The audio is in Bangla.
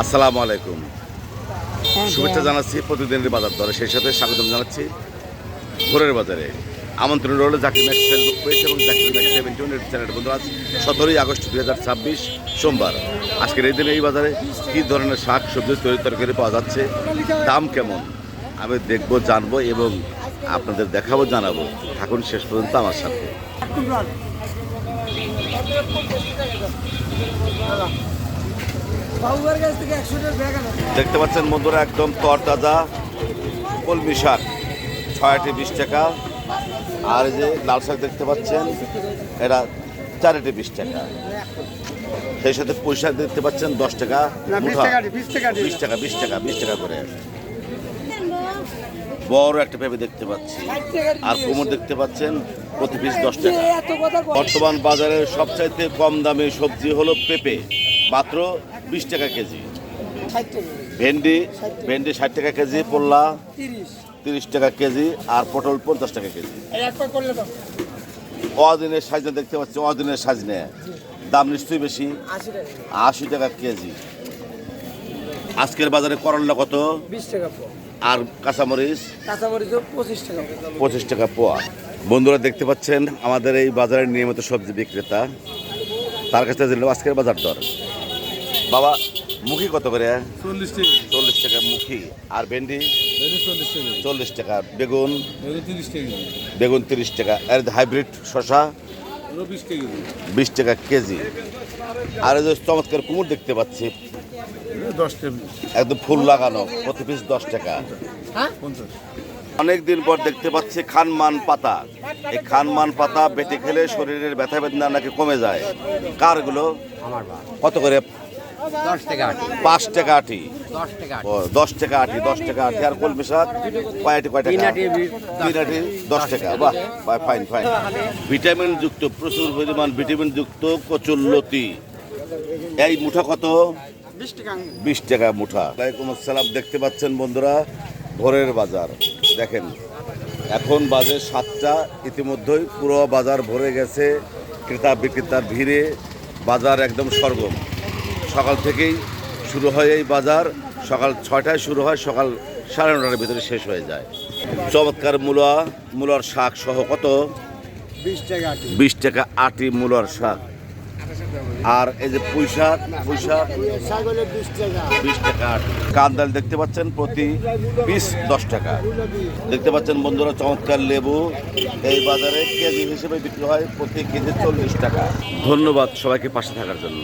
আসসালামু আলাইকুম। শুভেচ্ছা জানাচ্ছি প্রতিদিনের বাজার দরে, সেই সাথে স্বাগতম জানাচ্ছি ভোরের বাজারে। আমন্ত্রণ রইল জাকির ম্যাক্স ফেসবুক পেজ এবং জাকির ম্যাক্স 71 চ্যানেল। বন্ধু, আজ 17ই আগস্ট 2026 সোমবার। আজকের এই দিনে এই বাজারে কী ধরনের শাক সবজি তরকারি পাওয়া যাচ্ছে, দাম কেমন, আমি দেখবো, জানবো এবং আপনাদের দেখাবো, জানাবো। থাকুন শেষ পর্যন্ত আমার সাথে। দেখতে পাচ্ছেন বন্ধুরা, একদম তরতাজা কলমি শাক 6টি 20 টাকা। আর এই যে লাল শাক দেখতে পাচ্ছেন, এরা 4টি 20 টাকা। সেই সাথে পুঁই শাক দেখতে পাচ্ছেন 10 টাকা মুঠা, 20 টাকা করে। বড় একটা পেঁপে দেখতে পাচ্ছি, আর কুমড় দেখতে পাচ্ছেন প্রতি পিস 10 টাকা। বর্তমান বাজারে সবচাইতে কম দামে সবজি হলো পেঁপে, মাত্র 20 টাকা কেজি। ভেন্ডি 60 টাকা কেজি, পোল্লা 30 টাকা কেজি, আর পটল 50 টাকা কেজি। অদিনের সাজনে দেখতে পাচ্ছি, অদিনের সাজনে দাম নিশ্চয়ই বেশি, 80 টাকা কেজি। আজকের বাজারে করল্লা কত? 20 টাকা। আর কাঁচামরিচ 25 টাকা পোয়া। বন্ধুরা দেখতে পাচ্ছেন আমাদের এই বাজারের নিয়মিত সবজি বিক্রেতা, তার কাছে দিল আজকের বাজার দর। বাবা, মুখি কত করে? 40 টাকা মুখি। আর ভেন্ডি 40 টাকা। বেগুন 30 টাকা। আর হাইব্রিড শশা 20 টাকা কেজি। আর এই যে চমৎকার কুমড় দেখতে পাচ্ছি, একদম ফুল লাগানো, প্রতি পিস 10 টাকা। অনেকদিন পর দেখতে পাচ্ছি খানমান পাতা। এই খানমান পাতা বেটে খেলে শরীরের ব্যথা বেদনা নাকি কমে যায়। কার এগুলো? কত করে? 10 টাকা। 5 টাকা আটি। 10 টাকা। 10 টাকা আটি। আর কলমি শাক কয় টাকা? 3 আটি 10 টাকা। বাহ, ফাইন। ভিটামিন যুক্ত, প্রচুর পরিমাণ ভিটামিন যুক্ত কচুরলতি, এই মুঠা কত? 20 টাকা মুঠা। ওয়ালাইকুম আসসালাম। দেখতে পাচ্ছেন বন্ধুরা, ভোরের বাজার দেখেন, এখন বাজে 7টা। ইতিমধ্যেই পুরো বাজার ভরে গেছে ক্রেতা বিক্রেতার ভিড়ে। বাজার একদম সরগম। সকাল থেকেই শুরু হয় এই বাজার। সকাল 6টায় শুরু হয়, সকাল 9:30টার ভিতরে শেষ হয়ে যায়। চমৎকার মূলার শাক সহ কত? 20 টাকা আটি মূলার শাক। আর এই যে পুঁই শাক 20 টাকা আটি। কান্দাল দেখতে পাচ্ছেন প্রতি পিস 10 টাকা। দেখতে পাচ্ছেন বন্ধুরা, চমৎকার লেবু এই বাজারে কেজি হিসেবে বিক্রি হয়, প্রতি কেজি 40 টাকা। ধন্যবাদ সবাইকে পাশে থাকার জন্য।